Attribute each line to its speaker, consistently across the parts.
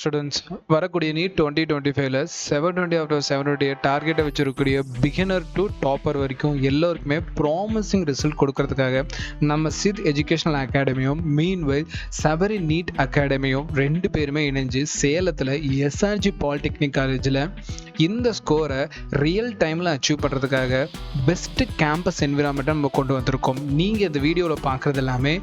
Speaker 1: Students, வரக்கூடிய NEET 2025ல 720 out of 720 டார்கெட்டை வச்சிருக்கக்கூடிய பிகினர் டு டாப்பர் வரைக்கும் எல்லோருக்குமே ப்ராமிசிங் ரிசல்ட் கொடுக்கறதுக்காக நம்ம சித் எஜுகேஷனல் அகாடமியும் மீன்வைல் சபரி நீட் அகாடமியும் ரெண்டு பேருமே இணைஞ்சு சேலத்தில் எஸ்ஆர்ஜி பாலிடெக்னிக் காலேஜில் இந்த ஸ்கோரை ரியல் டைமில் அச்சீவ் பண்ணுறதுக்காக பெஸ்ட்டு கேம்பஸ் என்விரான்மெண்ட்டை நம்ம கொண்டு வந்திருக்கோம். நீங்கள் இந்த வீடியோவில் பார்க்குறது எல்லாமே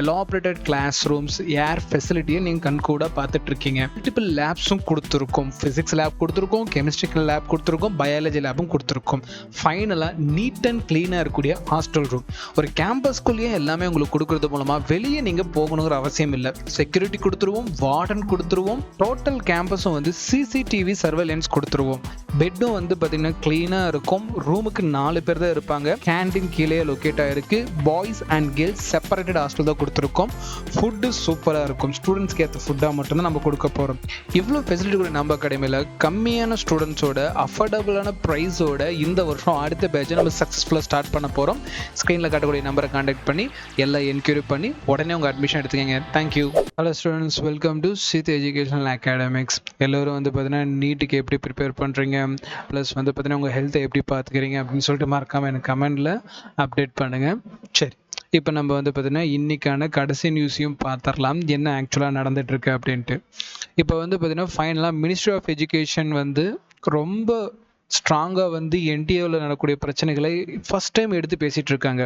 Speaker 1: எலாபரேட்டட் கிளாஸ் ரூம்ஸ், ஏர் ஃபெசிலிட்டியை நீங்கள் கண்கூட பார்த்துட்ருக்கீங்க. மல்டிபிள் லேப்ஸும் கொடுத்துருக்கோம். ஃபிசிக்ஸ் லேப் கொடுத்துருக்கோம், கெமிஸ்ட்ரிக்கல் லேப் கொடுத்துருக்கோம், பயாலஜி லேபும் கொடுத்துருக்கோம். ஃபைனலாக நீட் அண்ட் க்ளீனாக இருக்கக்கூடிய ஹாஸ்டல் ரூம். ஒரு கேம்பஸ்குள்ளேயே எல்லாமே உங்களுக்கு கொடுக்கறது மூலமாக வெளியே நீங்கள் போகணுங்கிற அவசியம் இல்லை. செக்யூரிட்டி கொடுத்துருவோம், வார்டன் கொடுத்துருவோம், டோட்டல் கேம்பஸும் வந்து சிசிடிவி சர்வேலன்ஸ் கொடுத்துருவோம். பெட்டும் வந்து பார்த்தீங்கன்னா க்ளீனாக இருக்கும். ரூமுக்கு 4 பேர் தான் இருப்பாங்க. கேண்டீன் கீழே லொக்கேட் ஆகிருக்கு. Boys and girls separated hostel தான் கொடுத்துருக்கோம். ஃபுட்டு சூப்பராக இருக்கும். ஸ்டூடெண்ட்ஸ்க்கு ஏற்ற ஃபுட்டாக மட்டும்தான் நம்ம கொடுக்க போகிறோம். இவ்வளோ ஃபெசிலிட்டி கூட நம்ம அகாடமியில் கம்மியான ஸ்டூடெண்ட்ஸோட அஃபோர்டபுளான ப்ரைஸோட இந்த வருஷம் அடுத்த பேட்சை நம்ம சக்ஸஸ்ஃபுல்லாக ஸ்டார்ட் பண்ண போகிறோம். ஸ்க்ரீனில் காட்டக்கூடிய நம்பரை கான்டாக்ட் பண்ணி எல்லாம் என்கொயரி பண்ணி உடனே உங்கள் அட்மிஷன் எடுத்துக்கங்க. Thank you. Hello students, welcome to Sid educational academics. எல்லோரும் வந்து பார்த்தீங்கன்னா நீட்டுக்கு எப்படி ப்ரிப்பேர் பண்ணுறீங்க, ப்ளஸ் வந்து பார்த்தீங்கன்னா உங்கள் ஹெல்த்தை எப்படி பார்த்துக்கிறீங்க அப்படின்னு சொல்லிட்டு மறக்காமல் எனக்கு கமெண்டில் அப்டேட் பண்ணுங்கள். சரி, இப்போ நம்ம வந்து பார்த்தீங்கன்னா இன்றைக்கான கடைசி நியூஸையும் பார்த்துடலாம், என்ன ஆக்சுவலாக நடந்துகிட்ருக்கு அப்படின்ட்டு. இப்போ வந்து பார்த்தீங்கன்னா ஃபைனலாக மினிஸ்ட்ரி ஆஃப் எஜுகேஷன் வந்து ரொம்ப ஸ்ட்ராங்காக வந்து என்டிஏவில் நடக்கக்கூடிய பிரச்சனைகளை ஃபஸ்ட் டைம் எடுத்து பேசிகிட்டு இருக்காங்க.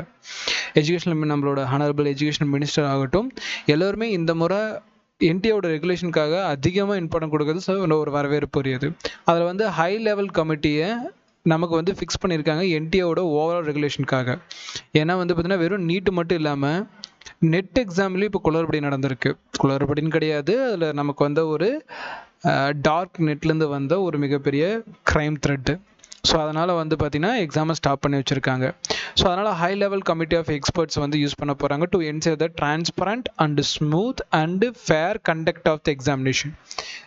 Speaker 1: எஜுகேஷன் நம்மளோட ஹானரபிள் எஜுகேஷன் மினிஸ்டர் ஆகட்டும், எல்லோருமே இந்த முறை என்டிஏவோட ரெகுலேஷனுக்காக அதிகமாக இம்பார்ட்டன்ட் கொடுக்குறது ஒரு வரவேற்புரியது. அதில் வந்து ஹை லெவல் கமிட்டியை நமக்கு வந்து ஃபிக்ஸ் பண்ணியிருக்காங்க என்டிஏவோட ஓவரால் ரெகுலேஷனுக்காக. ஏன்னா வந்து பார்த்தீங்கன்னா வெறும் நீட்டு மட்டும் இல்லாமல் நெட் எக்ஸாம்லேயும் இப்போ குளறுபடி நடந்திருக்கு. குளறுபடின்னு கிடையாது, அதில் நமக்கு வந்த ஒரு டார்க் நெட்லேருந்து வந்த ஒரு மிகப்பெரிய க்ரைம் த்ரெட்டு. ஸோ அதனால் வந்து பார்த்திங்கன்னா எக்ஸாமை ஸ்டாப் பண்ணி வச்சுருக்காங்க. ஸோ அதனால் high level committee of experts வந்து யூஸ் பண்ண போகிறாங்க to ensure the transparent and smooth and fair conduct of the examination.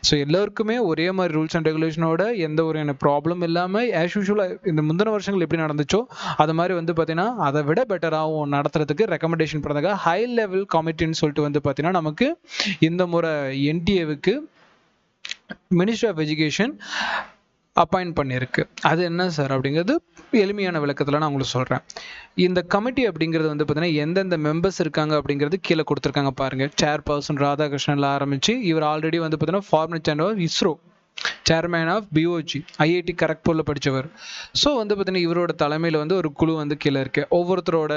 Speaker 1: So எல்லோருக்குமே ஒரே மாதிரி ரூல்ஸ் அண்ட் ரெகுலேஷனோட எந்த ஒரு ப்ராப்ளம் இல்லாமல் ஆஸ் யூஷுவலாக இந்த முந்தின வருஷங்கள் எப்படி நடந்துச்சோ அது மாதிரி வந்து பார்த்திங்கன்னா அதை விட பெட்டராகவும் நடத்துறதுக்கு ரெக்கமெண்டேஷன் பண்ணுறதுக்காக ஹை லெவல் கமிட்டின்னு சொல்லிட்டு வந்து பார்த்திங்கன்னா நமக்கு இந்த முறை என்டிஏவுக்கு மினிஸ்ட்ரி ஆஃப் எஜுகேஷன் அப்பாயிண்ட் பண்ணியிருக்கு. அது என்ன சார் அப்படிங்கிறது எளிமையான விளக்கத்தில் நான் உங்களுக்கு சொல்கிறேன். இந்த கமிட்டி அப்படிங்கிறது வந்து பார்த்தீங்கன்னா எந்தெந்த மெம்பர்ஸ் இருக்காங்க அப்படிங்கிறது கீழே கொடுத்துருக்காங்க பாருங்கள். சேர்பர்சன் ராதாகிருஷ்ணனில் ஆரம்பித்து இவர் ஆல்ரெடி வந்து பார்த்தீங்கன்னா former chairman of ISRO, chairman of POG, IIT கரக்பூரில் படித்தவர். ஸோ வந்து பார்த்தீங்கன்னா இவரோட தலைமையில் வந்து ஒரு குழு வந்து கீழே இருக்குது. ஒவ்வொருத்தரோட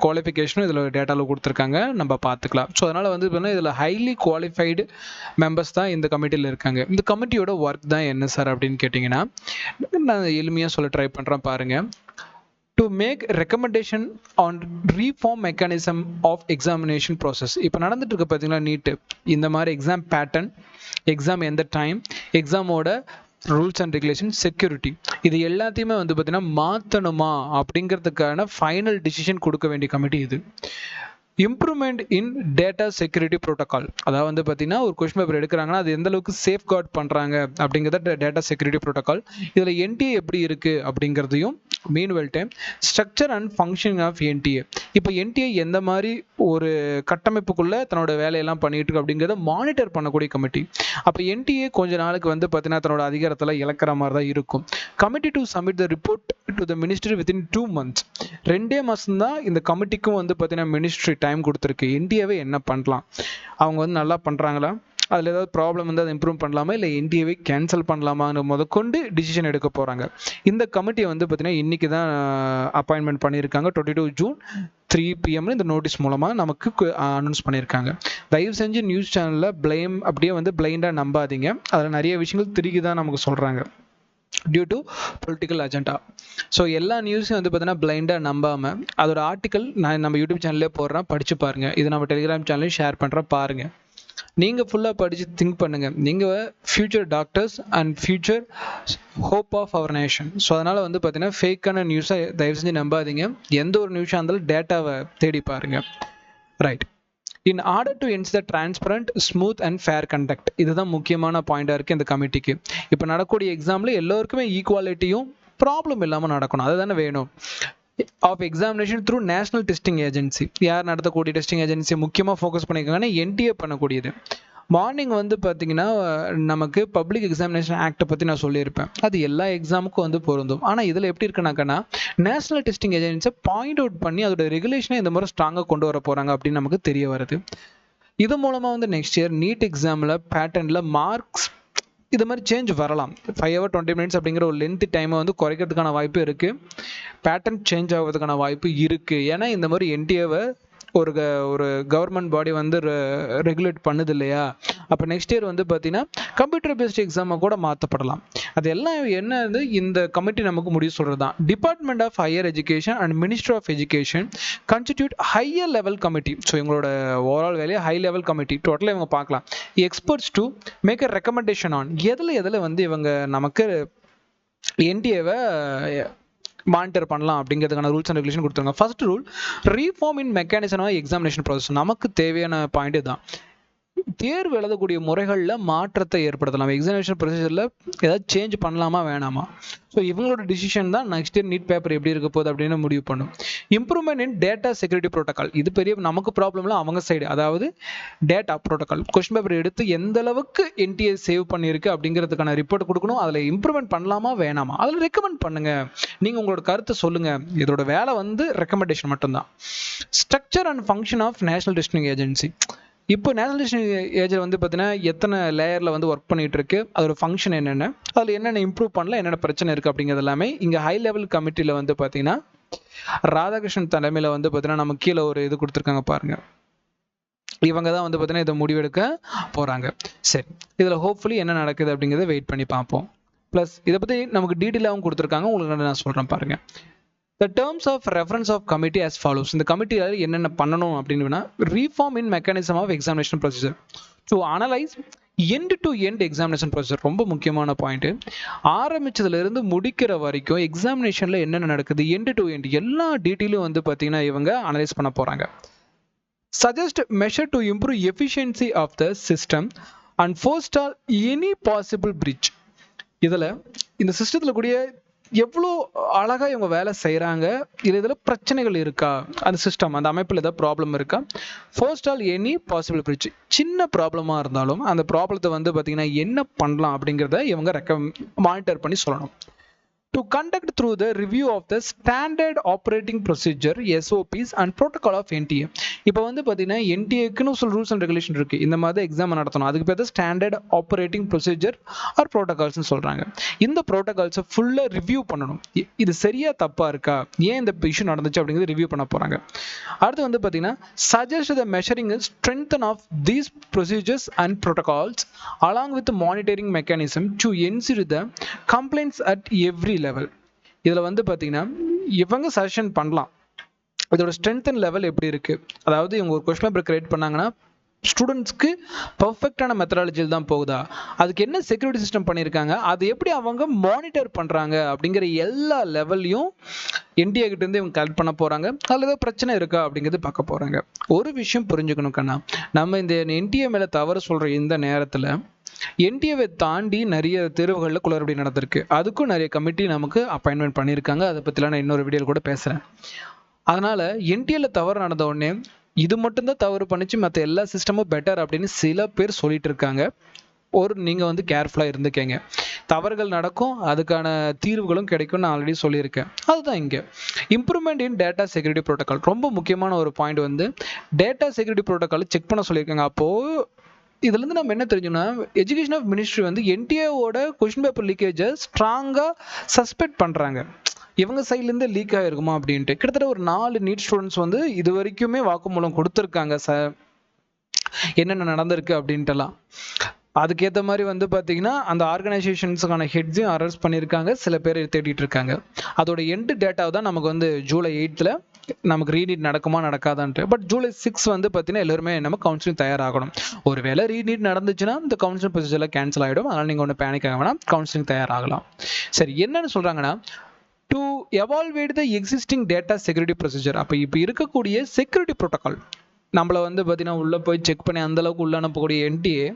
Speaker 1: குவாலிஃபிகேஷனும் இதில் டேட்டாவில் கொடுத்துருக்காங்க, நம்ம பார்த்துக்கலாம். ஸோ அதனால் வந்து பார்த்தீங்கன்னா இதில் ஹைலி குவாலிஃபைடு மெம்பர்ஸ் தான் இந்த கமிட்டியில் இருக்காங்க. இந்த கமிட்டியோட ஒர்க் தான் என்ன சார் அப்படின்னு கேட்டிங்கன்னா, நான் எளிமையாக சொல்ல ட்ரை பண்ணுறேன் பாருங்கள். to make recommendation on reform mechanism of examination process. இப்போ நடந்துட்டு இருக்கு பார்த்தீங்களா நீட்டு, இந்த மாதிரி எக்ஸாம் பேட்டர்ன், எக்ஸாம் எந்த டைம், எக்ஸாமோட ரூல்ஸ் அண்ட் ரெகுலேஷன், செக்யூரிட்டி, இது எல்லாத்தையுமே வந்து பார்த்தீங்கன்னா மாற்றணுமா அப்படிங்கிறதுக்கான ஃபைனல் டிசிஷன் கொடுக்க வேண்டிய கமிட்டி இது. இம்ப்ரூவ்மெண்ட் இன் டேட்டா செக்யூரிட்டி ப்ரோட்டோகால், அதாவது வந்து பார்த்தீங்கன்னா ஒரு கொஸ்டின் பேப்பர் எடுக்கிறாங்கன்னா அது எந்த அளவுக்கு சேஃப் கார்ட் பண்ணுறாங்க அப்படிங்கிறத டேட்டா செக்யூரிட்டி ப்ரோட்டோகால். இதில் என்டிஏ எப்படி இருக்குது அப்படிங்கிறதையும், meanwhile time structure and functioning of NTA, இப்போ என்டிஏ எந்த மாதிரி ஒரு கட்டமைப்புக்குள்ளே தன்னோட வேலையெல்லாம் பண்ணிட்டு இருக்கு அப்படிங்கிறத மானிட்டர் பண்ணக்கூடிய கமிட்டி. அப்போ என்டிஏ கொஞ்ச நாளுக்கு வந்து பார்த்தீங்கன்னா தன்னோட அதிகாரத்தில் இழக்கிற மாதிரி தான் இருக்கும். Committee to submit the report to the ministry within 2 months. 2 மாதம் தான் இந்த கமிட்டிக்கும் வந்து பார்த்தீங்கன்னா மினிஸ்ட்ரி டைம் கொடுத்துருக்கு. என்டிஏவை என்ன பண்ணலாம், அவங்க வந்து நல்லா பண்ணுறாங்களா, அதில் ஏதாவது ப்ராப்ளம் வந்து அதை இம்ப்ரூவ் பண்ணலாமா, இல்லை என்டிஏவை கேன்சல் பண்ணலாமான்னு முதற்கொண்டு டிசிஷன் எடுக்க போகிறாங்க. இந்த கமிட்டியை வந்து பார்த்தீங்கன்னா இன்றைக்கி தான் அப்பாயின்மெண்ட் பண்ணியிருக்காங்க. 22 June 3 PM இந்த நோட்டீஸ் மூலமாக நமக்கு அனௌன்ஸ் பண்ணியிருக்காங்க. தயவு செஞ்சு நியூஸ் சேனலில் அப்படியே வந்து பிளைண்டாக நம்பாதீங்க, அதில் நிறைய விஷயங்கள் திருக்கி தான் நமக்கு சொல்கிறாங்க due to political agenda. So எல்லா நியூஸையும் வந்து பார்த்தீங்கன்னா பிளைண்டாக நம்பாமல் அதோட ஆர்டிக்கல் நான் நம்ம யூடியூப் சேனல்லே போடுறேன், படித்து பாருங்கள். இது நம்ம டெலிகிராம் சேனல்லையும் ஷேர் பண்ணுறேன், பாருங்கள். நீங்கள் ஃபுல்லாக படித்து திங்க் பண்ணுங்கள். நீங்கள் future doctors and future hope of our nation. So அதனால் வந்து பார்த்தீங்கன்னா ஃபேக்கான நியூஸை தயவு செஞ்சு நம்பாதீங்க. எந்த ஒரு நியூஸாக இருந்தாலும் டேட்டாவை தேடி பாருங்கள். Right. In order to ensure the transparent, smooth and fair conduct, இதுதான் முக்கியமான பாயிண்டாக இருக்குது இந்த கமிட்டிக்கு. இப்போ நடக்கக்கூடிய எக்ஸாமில் எல்லோருக்குமே ஈக்குவாலிட்டியும் ப்ராப்ளம் இல்லாமல் நடக்கணும், அதுதானே வேணும். Of examination through National Testing Agency, யார் நடத்தக்கூடிய டெஸ்டிங் ஏஜென்சி முக்கியமாக ஃபோக்கஸ் பண்ணியிருக்காங்கன்னா என்டிஏ பண்ணக்கூடியது. மார்னிங் வந்து பார்த்தீங்கன்னா நமக்கு பப்ளிக் எக்ஸாமினேஷன் ஆக்டை பற்றி நான் சொல்லியிருப்பேன். அது எல்லா எக்ஸாமுக்கும் வந்து பொருந்தும். ஆனால் இதில் எப்படி இருக்குனாக்கன்னா நேஷனல் டெஸ்டிங் ஏஜென்சியை பாயிண்ட் அவுட் பண்ணி அதோட ரெகுலேஷனை இந்த மாதிரி ஸ்ட்ராங்காக கொண்டு வர போகிறாங்க அப்படின்னு நமக்கு தெரிய வருது. இது மூலமாக வந்து நெக்ஸ்ட் இயர் நீட் எக்ஸாமில் பேட்டர்னில் மார்க்ஸ் இது மாதிரி சேஞ்ச் வரலாம். 5 hours 20 minutes அப்படிங்கிற ஒரு லென்த் டைமை வந்து குறைக்கிறதுக்கான வாய்ப்பு இருக்குது. பேட்டர்ன் சேஞ்ச் ஆகிறதுக்கான வாய்ப்பு இருக்குது. ஏன்னா இந்த மாதிரி என்டிஏவை ஒரு கவர்மெண்ட் பாடி வந்து ரெகுலேட் பண்ணுது இல்லையா. அப்போ நெக்ஸ்ட் இயர் வந்து பார்த்தீங்கன்னா கம்ப்யூட்டர் பேஸ்ட் எக்ஸாமை கூட மாற்றப்படலாம். அது எல்லாம் என்னது இந்த கமிட்டி நமக்கு முடிவு சொல்கிறது தான். Department of higher education and ministry of education constitute higher level committee. So இவங்களோட ஓவரால் வேலையை ஹை லெவல் கமிட்டி டோட்டலாக இவங்க பார்க்கலாம். Experts to make a recommendation on எதில் வந்து இவங்க நமக்கு என்டிஏவை மானிட்டர் பண்ணலாம் அப்படிங்கிறதுக்கான ரூல்ஸ் அண்ட் ரெகுலேஷன் கொடுத்துருங்க. First rule, reform in mechanism of examination process. நமக்கு தேவையான பாயிண்ட் தான். தேர்வு எழுதக்கூடிய முறைகளில் மாற்றத்தை ஏற்படுத்தலாம். எக்ஸாமினேஷன் ப்ரொசீஜரில் ஏதாவது சேஞ்ச் பண்ணலாமா வேணாமா. ஸோ இவங்களோட டிசிஷன் தான் நெக்ஸ்ட் இயர் நீட் பேப்பர் எப்படி இருக்க போகுது அப்படின்னு முடிவு பண்ணும். இம்ப்ரூவ்மெண்ட் இன் டேட்டா செக்யூரிட்டி ப்ரோட்டோகால். இது பெரிய நமக்கு ப்ராப்ளம்ல அவங்க சைடு, அதாவது டேட்டா ப்ரோட்டோகால். கொஸ்டின் பேப்பர் எடுத்து எந்த அளவுக்கு என்டிஏ சேவ் பண்ணியிருக்கு அப்படிங்கிறதுக்கான ரிப்போர்ட் கொடுக்கணும். அதில் இம்ப்ரூவ்மெண்ட் பண்ணலாமா வேணாமா, அதில் ரெக்கமெண்ட் பண்ணுங்க. நீங்கள் உங்களோட கருத்தை சொல்லுங்க. இதோட வேலை வந்து ரெக்கமெண்டேஷன் மட்டும்தான். Structure and function of National Testing Agency. இப்போ நேஷனல் டெஸ்டிங் ஏஜென்சி வந்து பார்த்தீங்கன்னா எத்தனை லேயரில் வந்து ஒர்க் பண்ணிட்டு இருக்கு, அதோட ஃபங்க்ஷன் என்னென்ன, அதில் என்னென்ன இம்ப்ரூவ் பண்ணல, என்னென்ன பிரச்சனை இருக்குது அப்படிங்கிறது எல்லாமே இங்கே ஹை லெவல் கமிட்டியில் வந்து பார்த்தீங்கன்னா ராதாகிருஷ்ணன் தலைமையில் வந்து பார்த்தீங்கன்னா நம்ம கீழே ஒரு இது கொடுத்துருக்காங்க பாருங்க. இவங்க தான் வந்து பார்த்தீங்கன்னா இதை முடிவெடுக்க போகிறாங்க. சரி, இதில் ஹோப்ஃபுல்லி என்ன நடக்குது அப்படிங்கிறத வெயிட் பண்ணி பார்ப்போம். ப்ளஸ் இதை பற்றி நமக்கு டீட்டெயிலாகவும் கொடுத்துருக்காங்க. உங்களுக்கு நான் சொல்கிறேன் பாருங்க. The terms of reference of committee as follows. இந்த கமிட்டியால் என்னென்ன பண்ணணும் அப்படின்னா, reform in mechanism of examination procedure to analyze end to end examination procedure. ரொம்ப முக்கியமான பாயிண்ட். ஆரம்பிச்சதுல இருந்து முடிக்கிற வரைக்கும் எக்ஸாமினேஷன்ல என்னென்ன நடக்குது end to end எல்லா டீட்டெயிலும் வந்து பார்த்தீங்கன்னா இவங்க அனலைஸ் பண்ண போறாங்க. Suggest measure to improve efficiency of the system and forestall any possible breach. இதில் இந்த சிஸ்டத்தில் கூடிய எவ்வளோ அழகாக இவங்க வேலை செய்கிறாங்க, இதில் பிரச்சனைகள் இருக்கா, அந்த சிஸ்டம் அந்த அமைப்பில் ஏதாவது ப்ராப்ளம் இருக்கா, ஃபர்ஸ்ட் எனி பாசிபிள் பிரிட்ஜ். சின்ன ப்ராப்ளமாக இருந்தாலும் அந்த ப்ராப்ளத்தை வந்து பார்த்திங்கன்னா என்ன பண்ணலாம் அப்படிங்கிறத இவங்க மானிட்டர் பண்ணி சொல்லணும். To conduct through the review of the standard operating procedure SOPs and protocol of NTA. இப்போ வந்து பார்த்தீங்கன்னா என்டிஏக்குன்னு சில ரூல்ஸ் அண்ட் ரெகுலேஷன் இருக்கு. இந்த மாதிரி எக்ஸாம் நடத்தணும், அதுக்கு பேர் ஸ்டாண்டர்ட் ஆப்ரேட்டிங் ப்ரொசீஜர் ஆர் ப்ரோட்டோகால்ஸ்னு சொல்றாங்க. இந்த ப்ரோட்டோகால்ஸை ஃபுல்லாக ரிவ்யூ பண்ணணும். இது சரியா தப்பா இருக்கா, ஏன் இந்த இஷ்யூ நடந்துச்சு அப்படிங்கிறது ரிவ்யூ பண்ண போறாங்க. அடுத்து வந்து பார்த்தீங்கன்னா suggest the measuring strengthen of these procedures and protocols along with monitoring mechanism to ensure the complaints at every level. இதில் வந்து பார்த்தீங்கன்னா இவங்க சஜஷன் பண்ணலாம் இதோட ஸ்ட்ரென்த் அண்ட் லெவல் எப்படி இருக்கு. அதாவது இவங்க ஒரு கொஸ்டின் பேப்பர் கிரியேட் பண்ணாங்கன்னா ஸ்டூடெண்ட்ஸ்க்கு பர்ஃபெக்டான மெத்தடாலஜியில் தான் போகுதா, அதுக்கு என்ன செக்யூரிட்டி சிஸ்டம் பண்ணியிருக்காங்க, அது எப்படி அவங்க மானிட்டர் பண்ணுறாங்க அப்படிங்கிற எல்லா லெவல்லையும் என்டிஏ கிட்ட இருந்து இவங்க கலெக்ட் பண்ண போகிறாங்க. அதில் ஏதாவது பிரச்சனை இருக்கா அப்படிங்கிறது பார்க்க போகிறாங்க. ஒரு விஷயம் புரிஞ்சுக்கணும் கண்ணா, நம்ம இந்த என்டிஏ மேலே தவறு சொல்கிற இந்த நேரத்தில் என்டிஏவை தாண்டி நிறைய தேர்வுகளில் குளறுபடி நடந்திருக்கு. அதுக்கும் நிறைய கமிட்டி நமக்கு அப்பாயின்மெண்ட் பண்ணியிருக்காங்க. அதை பற்றிலாம் நான் இன்னொரு வீடியோவில் கூட பேசுகிறேன். அதனால் என்டிஏல தவறு நடந்த உடனே இது மட்டும்தான் தவறு பண்ணிச்சு, மற்ற எல்லா சிஸ்டமும் பெட்டர் அப்படின்னு சில பேர் சொல்லிட்டு இருக்காங்க. நீங்கள் வந்து கேர்ஃபுல்லாக இருந்துக்கங்க. தவறுகள் நடக்கும், அதுக்கான தீர்வுகளும் கிடைக்கும். நான் ஆல்ரெடி சொல்லியிருக்கேன். அதுதான் இங்கே இம்ப்ரூவ்மெண்ட் இன் டேட்டா செக்யூரிட்டி ப்ரோட்டோகால். ரொம்ப முக்கியமான ஒரு பாயிண்ட் வந்து டேட்டா செக்யூரிட்டி ப்ரோட்டோகால் செக் பண்ண சொல்லியிருக்காங்க. அப்போது இதுலேருந்து நம்ம என்ன தெரிஞ்சோம்னா எஜுகேஷன் ஆஃப் மினிஸ்ட்ரி வந்து என்டிஏவோட கொஸ்டின் பேப்பர் லீக்கேஜை ஸ்ட்ராங்காக சஸ்பெக்ட் பண்ணுறாங்க. இவங்க சைட்லேருந்து லீக் ஆகிருக்குமா அப்படின்ட்டு கிட்டத்தட்ட ஒரு 4 நீட் ஸ்டூடெண்ட்ஸ் வந்து இது வரைக்குமே வாக்குமூலம் கொடுத்துருக்காங்க என்னென்ன நடந்திருக்கு அப்படின்ட்டுலாம். அதுக்கேற்ற மாதிரி வந்து பார்த்தீங்கன்னா அந்த ஆர்கனைசேஷன்ஸுக்கான ஹெட்ஸையும் அரெஸ்ட் பண்ணியிருக்காங்க. சில பேர் தேடிட்டு இருக்காங்க. அதோட எண்டு டேட்டாவை தான் நமக்கு வந்து ஜூலை 8th நமக்கு ரீநீட் நடக்குமா நடக்காதான்ட்டு. பட் ஜூலை 6 வந்து பார்த்தீங்கன்னா எல்லாருமே நம்ம கவுன்சிலிங் தயாராகணும். ஒருவேளை ரீநீட் நடந்துச்சுன்னா இந்த கவுன்சிலிங் ப்ரொசீஜர்லாம் கேன்சல் ஆகிடும். அதனால் நீங்கள் ஒன்று பேனிக் ஆக வேணாம், கவுன்சிலிங் தயாராகலாம். சரி, என்னன்னு சொல்கிறாங்கன்னா to evaluate the existing data security procedure. அப்போ இப்போ இருக்கக்கூடிய செக்யூரிட்டி ப்ரோட்டோகால் நம்மளை வந்து பார்த்தீங்கன்னா உள்ளே போய் செக் பண்ணி அந்த அளவுக்கு உள்ள அனுப்பக்கூடிய என்டிஏ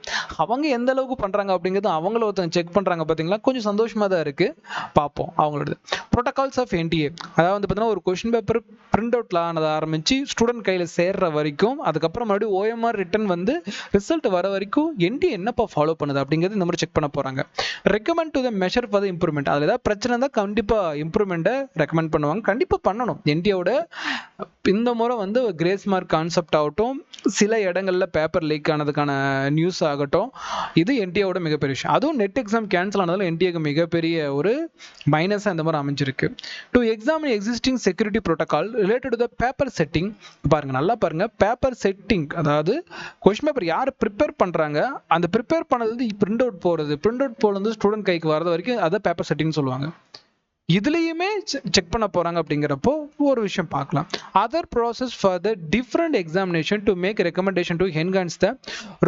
Speaker 1: அவங்க எந்த அளவுக்கு பண்ணுறாங்க அப்படிங்கிறது அவங்கள ஒருத்தங்க செக் பண்ணுறாங்க பார்த்தீங்களா, கொஞ்சம் சந்தோஷமாக தான் இருக்குது. பார்ப்போம் அவங்களோட ப்ரோட்டோகால்ஸ் ஆஃப் என்டிஏ. அதாவது வந்து பார்த்தீங்கன்னா ஒரு கொஷின் பேப்பர் பிரிண்ட் அவுட்ல ஆனதை ஆரம்பித்து ஸ்டூடெண்ட் கையில் சேர்ற வரைக்கும், அதுக்கப்புறம் மறுபடியும் ஓஎம்ஆர் ரிட்டன் வந்து ரிசல்ட் வர வரைக்கும் என்டிஏ என்னப்பா ஃபாலோ பண்ணுது அப்படிங்கிறது இந்த மாதிரி செக் பண்ண போகிறாங்க. Recommend to the measure for the improvement. அதில் ஏதாவது பிரச்சனை இருந்தால் கண்டிப்பாக இம்ப்ரூவ்மெண்ட்டை ரெக்கமெண்ட் பண்ணுவாங்க. கண்டிப்பாக பண்ணணும். என்டிஏவோட இந்த முறை வந்து கிரேஸ் மார்க் கான்செப்ட் ஆகட்டும், சில இடங்கள்ல பேப்பர் லீக் ஆனதுக்கான நியூஸ் ஆகட்டும், இது என்டிஏவோட மிகப்பெரிய விஷயம். அதுவும் நெட் எக்ஸாம் கேன்சல் ஆனதால என்டிஏக்கு மிகப்பெரிய ஒரு மைனஸாக இந்த மாதிரி அமைஞ்சிருக்கு. To examine existing security protocol related to the paper setting. பாருங்க, நல்லா பாருங்க, பேப்பர் செட்டிங் அதாவது கொஸ்டின் பேப்பர் யார் ப்ரிப்பேர் பண்றாங்க, அந்த ப்ரிப்பேர் பண்ணது பிரிண்ட் அவுட் போறது, பிரிண்ட் அவுட் போல ஸ்டூடெண்ட் கைக்கு வரது வரைக்கும் அதை பேப்பர் செட்டிங் சொல்லுவாங்க. இதுலயுமே செக் பண்ண போறாங்க. அப்படிங்கிறப்போ ஒரு விஷயம் பார்க்கலாம். Other process for the different examination to make recommendation to enhance the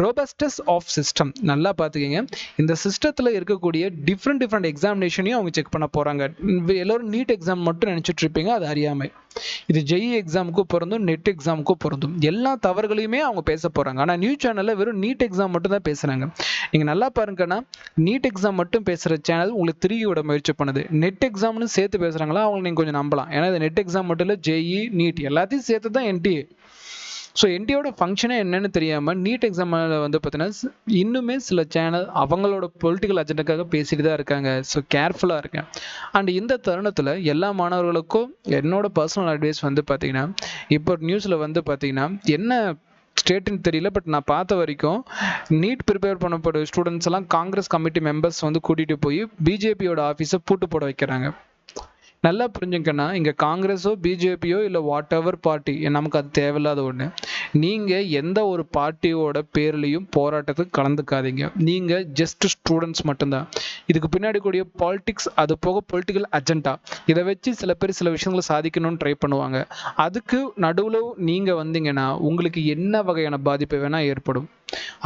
Speaker 1: robustness of system. நல்லா பார்த்துக்கிங்க, இந்த சிஸ்டத்தில் இருக்கக்கூடிய டிஃப்ரெண்ட் எக்ஸாமினேஷனையும் அவங்க செக் பண்ண போறாங்க. எல்லோரும் நீட் எக்ஸாம் மட்டும் நினைச்சிட்டு இருப்பீங்க, அது அறியாமை. இது ஜெஇ எக்ஸாமுக்கும் பொருந்தும், நெட் எக்ஸாமுக்கும் பொருந்தும். எல்லா தவறுகளையுமே அவங்க பேச போறாங்க. ஆனால் நியூஸ் சேனல்ல வெறும் நீட் எக்ஸாம் மட்டும் தான் பேசுறாங்க. நீங்க நல்லா பாருங்கன்னா, நீட் எக்ஸாம் மட்டும் பேசுற சேனல் உங்களுக்கு திருகி விட முயற்சி பண்ணுது. நெட் எக்ஸாம்னு சேர்த்து பேசுறாங்களா, அவங்க நீங்க கொஞ்சம் நம்பலாம். ஏன்னா இது நெட் எக்ஸாம் மட்டும் இல்லை, ஜெஇ நீட் எல்லாத்தையும் சேர்த்து தான் என்டிஏ. ஸோ என்டிஏவோட ஃபங்க்ஷனே என்னன்னு தெரியாமல் நீட் எக்ஸாமில் வந்து பார்த்தீங்கன்னா இன்னுமே சில சேனல் அவங்களோட பொலிட்டிக்கல் அஜெண்டாக்காக பேசிட்டு தான் இருக்காங்க. ஸோ கேர்ஃபுல்லாக இருக்கேன். அண்ட் இந்த தருணத்தில் எல்லா மாணவர்களுக்கும் என்னோட பர்சனல் அட்வைஸ் வந்து பார்த்தீங்கன்னா, இப்போ நியூஸில் வந்து பார்த்தீங்கன்னா என்ன ஸ்டேட்டுன்னு தெரியல, பட் நான் பார்த்த வரைக்கும் நீட் ப்ரிப்பேர் பண்ணப்பட்ட ஸ்டூடெண்ட்ஸ் எல்லாம் காங்கிரஸ் கமிட்டி மெம்பர்ஸ் வந்து கூட்டிகிட்டு போய் பிஜேபியோட ஆஃபீஸை பூட்டு போட வைக்கிறாங்க. நல்லா புரிஞ்சுக்கன்னா, இங்கே காங்கிரஸோ பிஜேபியோ இல்லை வாட் எவர் பார்ட்டி, நமக்கு அது தேவையில்லாத ஒன்று. நீங்கள் எந்த ஒரு பார்ட்டியோட பேர்லையும் போராட்டத்துக்கு கலந்துக்காதீங்க. நீங்கள் ஜஸ்ட் ஸ்டூடெண்ட்ஸ் மட்டும்தான். இதுக்கு பின்னாடி கூடிய பாலிடிக்ஸ், அது போக பொலிட்டிக்கல் அஜெண்டா, இதை வச்சு சில பேர் சில விஷயங்களை சாதிக்கணும்னு ட்ரை பண்ணுவாங்க. அதுக்கு நடுவில் நீங்கள் வந்தீங்கன்னா உங்களுக்கு என்ன வகையான பாதிப்பு வேணால் ஏற்படும்.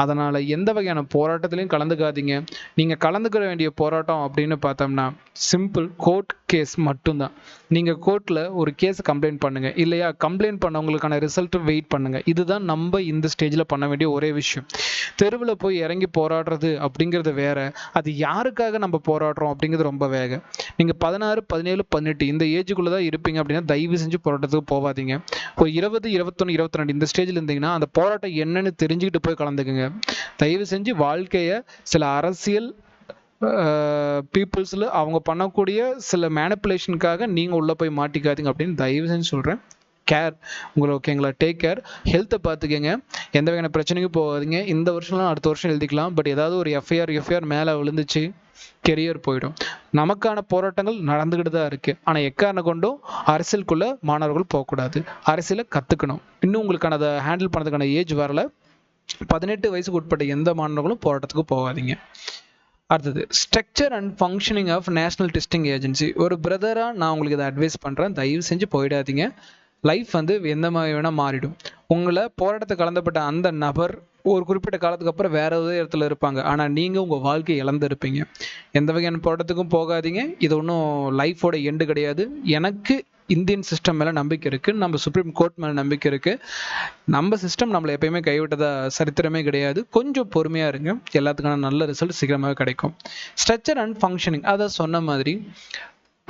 Speaker 1: அதனால் எந்த வகையான போராட்டத்திலையும் கலந்துக்காதீங்க. நீங்கள் கலந்துக்கிற வேண்டிய போராட்டம் அப்படின்னு பார்த்தோம்னா சிம்பிள் கோர்ட் கேஸ் மட்டும்தான். நீங்கள் கோர்ட்டில் ஒரு கேஸை கம்ப்ளைண்ட் பண்ணுங்கள், இல்லையா கம்ப்ளைண்ட் பண்ணவங்களுக்கான ரிசல்ட்டை வெயிட் பண்ணுங்கள். இதுதான் நம்ம இந்த ஸ்டேஜில் பண்ண வேண்டிய ஒரே விஷயம். தெருவில் போய் இறங்கி போராடுறது அப்படிங்கிறது வேற, அது யாருக்காக நம்ம போராடுறோம் அப்படிங்கிறது ரொம்ப வேக. நீங்கள் 16, 17, 18 இந்த ஏஜுக்குள்ளே தான் இருப்பீங்க அப்படின்னா தயவு செஞ்சு போராட்டத்துக்கு போகாதீங்க. ஒரு 20, 21, 22 இந்த ஸ்டேஜில் இருந்தீங்கன்னா அந்த போராட்டம் என்னன்னு தெரிஞ்சுக்கிட்டு போய் கலந்துக்குங்க. தயவு செஞ்சு வாழ்க்கையை சில அரசியல் பீப்புள்ஸில் அவங்க பண்ணக்கூடிய சில மேனிப்புலேஷனுக்காக நீங்கள் உள்ளே போய் மாட்டிக்காதீங்க அப்படின்னு தயவு செஞ்சு சொல்கிறேன். கேர் உங்களுக்கு, ஓகேங்களா? Take care. ஹெல்த்தை பார்த்துக்கங்க. எந்த வகையான பிரச்சனைக்கும் போகாதீங்க. இந்த வருஷம்லாம் அடுத்த வருஷம் எழுதிக்கலாம். பட் ஏதாவது ஒரு எஃப்ஐஆர் மேலே விழுந்துச்சு, கெரியர் போயிடும். நமக்கான போராட்டங்கள் நடந்துக்கிட்டு தான் இருக்குது. ஆனால் எக்காரணம் கொண்டும் அரசியலுக்குள்ளே மாணவர்கள் போகக்கூடாது. அரசியலை கற்றுக்கணும். இன்னும் உங்களுக்கான அதை ஹேண்டில் பண்ணுறதுக்கான ஏஜ் வரல. 18 வயசுக்கு உட்பட்ட எந்த மாணவர்களும் போராட்டத்துக்கு போகாதீங்க. அடுத்தது structure and functioning of National Testing Agency. ஒரு பிரதராக நான் உங்களுக்கு இதை அட்வைஸ் பண்ணுறேன், தயவு செஞ்சு போயிடாதீங்க. லைஃப் வந்து எந்த மாதிரி வேணால் மாறிடும். உங்களை போராட்டத்தை கலந்துப்பட்ட அந்த நபர் ஒரு குறிப்பிட்ட காலத்துக்கு அப்புறம் வேற ஏதோ இடத்துல இருப்பாங்க. ஆனால் நீங்கள் உங்கள் வாழ்க்கையை இழந்திருப்பீங்க. எந்த வகையான போராட்டத்துக்கும் போகாதீங்க. இது ஒன்றும் லைஃபோட எண்டு கிடையாது. எனக்கு இந்தியன் சிஸ்டம் மேலே நம்பிக்கை இருக்குது, நம்ம சுப்ரீம் கோர்ட் மேலே நம்பிக்கை இருக்குது. நம்ம சிஸ்டம் நம்மளை எப்பயுமே கைவிட்டதா சரித்திரமே கிடையாது. கொஞ்சம் பொறுமையாக இருங்க, எல்லாத்துக்கான நல்ல ரிசல்ட் சீக்கிரமாக கிடைக்கும். ஸ்ட்ரக்சர் அண்ட் ஃபங்க்ஷனிங், அதை சொன்ன மாதிரி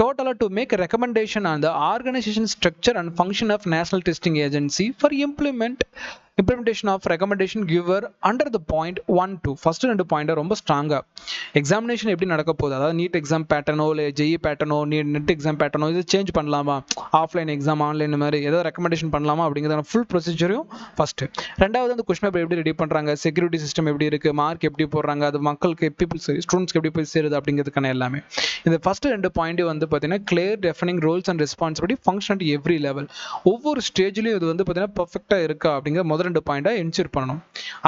Speaker 1: டோட்டலாக to make recommendation on the organisation structure and function of National Testing Agency for implementation of recommendation giver under the point 1, 2. First 2 point ரொம்ப ஸ்ட்ராங்காக எக்ஸாமினேஷன் எப்படி நடக்க போகுது, அதாவது நீட் எக்ஸாம் பேட்டர்னோ இல்லை ஜெஇ பேட்டர்னோ நெட் எக்ஸாம் பேட்டர்னோ இது சேஞ்ச் பண்ணலாமா, ஆஃப்லைன் எக்ஸாம் ஆன்லைன் மாதிரி ஏதாவது ரெக்கமெண்டேஷன் பண்ணலாமா அப்படிங்கிறத ஃபுல் ப்ரொசீஜரையும் ஃபர்ஸ்ட். ரெண்டாவது அந்த கொஸ்டின் பேப்பர் எப்படி ரெடி பண்ணுறாங்க, செக்யூரிட்டி சிஸ்டம் எப்படி இருக்குது, மார்க் எப்படி போடுறாங்க, அது மக்களுக்கு ஸ்டூடெண்ட்ஸ்க்கு எப்படி போய் சேருது அப்படிங்கிறதுக்கான எல்லாமே. இந்த ஃபர்ஸ்ட் 2 பாயிண்ட் வந்து பார்த்தீங்கன்னா clear defining roles and responsibility function at every level. ஒவ்வொரு ஸ்டேஜ்லையும் இது வந்து பார்த்தீங்கன்னா பர்ஃபெக்டாக இருக்கா அப்படிங்கிற முதல் 2 பாயிண்டா என்ஷூர் பண்ணணும்.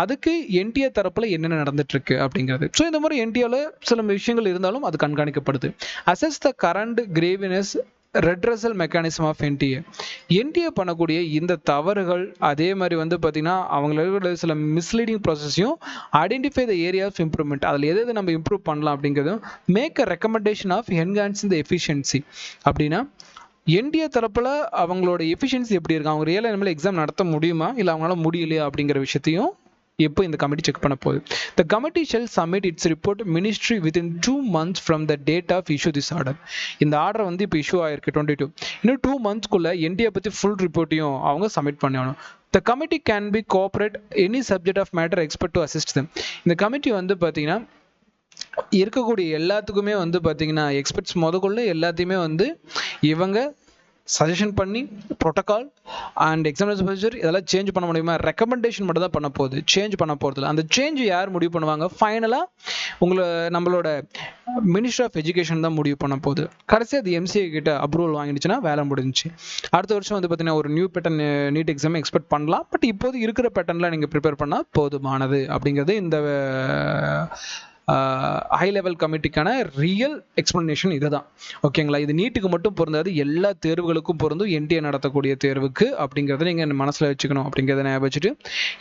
Speaker 1: அதுக்கு என்டிஏ தரப்புல என்னென்ன நடந்துட்டு இருக்கு அப்படிங்கிறது. ஸோ இந்த மாதிரி என்டிஏல சில விஷயங்கள் இருந்தாலும் அது கண்காணிக்கப்படுது. Assess the current grievance redressal mechanism of NTA. NTA பண்ணக்கூடிய இந்த தவறுகள் அதே மாதிரி வந்து பார்த்தீங்கன்னா அவங்களோட சில மிஸ்லீடிங் ப்ராசஸையும் identify the area of improvement, அதில் எது நம்ம இம்ப்ரூவ் பண்ணலாம் அப்படிங்கிறதும் make a recommendation of enhancing the efficiency. அப்படின்னா என்டிஏ தரப்புல அவங்களோட எஃபிஷியன்சி எப்படி இருக்கு, அவங்க ரியல் டைம்ல எக்ஸாம் நடத்த முடியுமா இல்லை அவங்களால முடியலையா அப்படிங்கிற விஷயத்தையும் இப்போ இந்த கமிட்டி செக் பண்ண போகுது. The committee shall submit its report ministry within 2 months from the date of issue this order. இந்த ஆர்டர் வந்து இப்போ இஷ்யூ ஆயிருக்கு 22. இன்னும் 2 monthsக்குள்ள என்டிஏ பற்றி ஃபுல் ரிப்போர்ட்டையும் அவங்க சப்மிட் பண்ணணும். The committee can be cooperate any subject of matter expert to assist them. இந்த committee வந்து பார்த்தீங்கன்னா இருக்கக்கூடிய எல்லாத்துக்குமே வந்து பார்த்தீங்கன்னா எக்ஸ்பர்ட்ஸ் முதற்கொள்ள எல்லாத்தையுமே வந்து இவங்க சஜஷன் பண்ணி ப்ரோட்டோகால் அண்ட் எக்ஸாமினேஷன் ப்ரொசீஜர் இதெல்லாம் சேஞ்ச் பண்ண முடியுமா, ரெக்கமெண்டேஷன் மட்டும் தான் பண்ண போகுது, சேஞ்ச் பண்ண போகிறதில்ல. அந்த சேஞ்ச் யார் முடிவு பண்ணுவாங்க, ஃபைனலாக நம்மளோட மினிஸ்ட்ரி ஆஃப் எஜுகேஷன் தான் முடிவு பண்ண போகுது. கடைசி அது எம்சிஏ கிட்ட அப்ரூவல் வாங்கிடுச்சுன்னா வேலை முடிஞ்சிச்சு. அடுத்த வருஷம் வந்து பார்த்தீங்கன்னா ஒரு new pattern NEET exam expect பண்ணலாம். பட் இப்போது இருக்கிற பேட்டர்னில் நீங்கள் ப்ரிப்பேர் பண்ணால் போதுமானது அப்படிங்கிறது இந்த ஹை லெவல் கமிட்டிக்கான ரியல் எக்ஸ்பிளனேஷன் இதுதான். ஓகேங்களா, இது நீட்டுக்கு மட்டும் பொருந்தாது, எல்லா தேர்வுகளுக்கும் பொருந்தும், என்டிஏ நடத்தக்கூடிய தேர்வுக்கு அப்படிங்கிறத நீங்கள் மனசில் வச்சுக்கணும். அப்படிங்கிறத ஞாபகம் வச்சுட்டு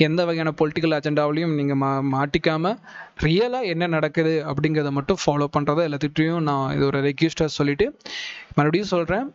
Speaker 1: எந்த வகையான பொலிட்டிக்கல் அஜெண்டாவிலையும் நீங்கள் மாட்டிக்காமல் ரியலாக என்ன நடக்குது அப்படிங்கிறத மட்டும் ஃபாலோ பண்ணுறதை எல்லாத்துட்டையும் நான் இது ஒரு ரெக்யூஸ்டாக சொல்லிவிட்டு மறுபடியும் சொல்கிறேன்.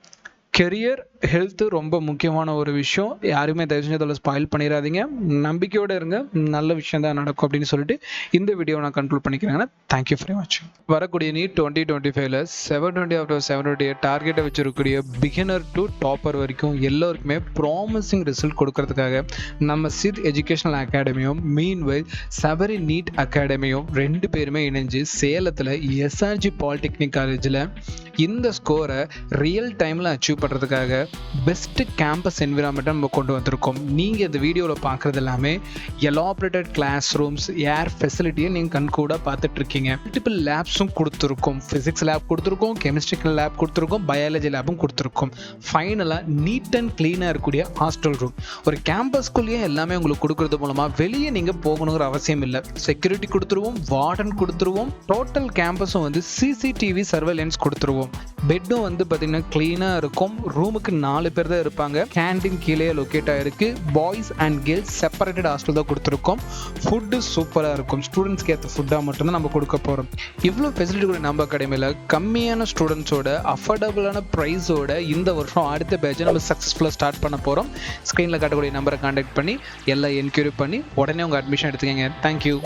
Speaker 1: கெரியர் ஹெல்த்து ரொம்ப முக்கியமான ஒரு விஷயம். யாருமே தயவு செஞ்சு அதில் ஸ்பாயில் பண்ணிடாதீங்க. நம்பிக்கையோடு இருங்க, நல்ல விஷயம் தான் நடக்கும் அப்படின்னு சொல்லிட்டு இந்த வீடியோ நான் கன்க்ளூட் பண்ணிக்கிறேன். Thank you very much. வரக்கூடிய நீட் 2025ல 720 out of 720 டார்கெட்டை வச்சிருக்கக்கூடிய பிகினர் டு டாப்பர் வரைக்கும் எல்லோருக்குமே ப்ராமிசிங் ரிசல்ட் கொடுக்கறதுக்காக நம்ம சித் எஜுகேஷனல் அகாடமியும் மீன்வைல் சபரி நீட் அகாடமியும் 2 பேருமே இணைஞ்சு சேலத்தில் எஸ்ஆர்ஜி பாலிடெக்னிக் காலேஜில் இந்த ஸ்கோரை ரியல் டைமில் அச்சீவ் பண்ணுறதுக்காக பெஸ்ட் கேம்பஸ் என்விரான்மெண்ட்டை நம்ம கொண்டு வந்திருக்கோம். நீங்கள் இந்த வீடியோவில் பார்க்குறது எல்லாமே எலாபரேட்டட் கிளாஸ் ரூம்ஸ், ஏர் ஃபெசிலிட்டியை நீங்கள் கண்கூட பார்த்துட்ருக்கீங்க. மல்டிபிள் லேப்ஸும் கொடுத்துருக்கோம். ஃபிசிக்ஸ் லேப் கொடுத்துருக்கோம், கெமிஸ்ட்ரிக்கல் லேப் கொடுத்துருக்கோம், பயாலஜி லேபும் கொடுத்துருக்கோம். ஃபைனலாக நீட் அண்ட் க்ளீனாக இருக்கக்கூடிய ஹாஸ்டல் ரூம். ஒரு கேம்பஸ்குள்ளேயே எல்லாமே உங்களுக்கு கொடுக்கறது மூலமாக வெளியே நீங்கள் போகணுங்கிற அவசியம் இல்லை. செக்யூரிட்டி கொடுத்துருவோம், வார்டன் கொடுத்துருவோம், டோட்டல் கேம்பஸும் வந்து சிசிடிவி சர்வேலன்ஸ் கொடுத்துருவோம். பெட்டும் வந்து பார்த்தீங்கன்னா க்ளீனாக இருக்கும். ரூமுக்கு 4 பேர் தான் இருப்பாங்க. கேண்டீன் கீழே லொக்கேட் ஆகிருக்கு. Boys and girls separated hostel தான் கொடுத்துருக்கோம். ஃபுட்டு சூப்பராக இருக்கும். ஸ்டூடெண்ட்ஸ்க்கு ஏற்ற ஃபுட்டாக மட்டும்தான் நம்ம கொடுக்க போகிறோம். இவ்வளோ ஃபெசிலிட்டி கூட நம்ம அகாடமியில் கம்மியான ஸ்டூடெண்ட்ஸோட அஃபோர்டபுளான ப்ரைஸோட இந்த வருஷம் அடுத்த பேட்சை நம்ம சக்ஸஸ்ஃபுல்லாக ஸ்டார்ட் பண்ண போகிறோம். ஸ்க்ரீனில் காட்டக்கூடிய நம்பரை கான்டாக்ட் பண்ணி எல்லாம் என்கொயரி பண்ணி உடனே உங்கள் அட்மிஷன் எடுத்துக்கங்க. தேங்க்யூ.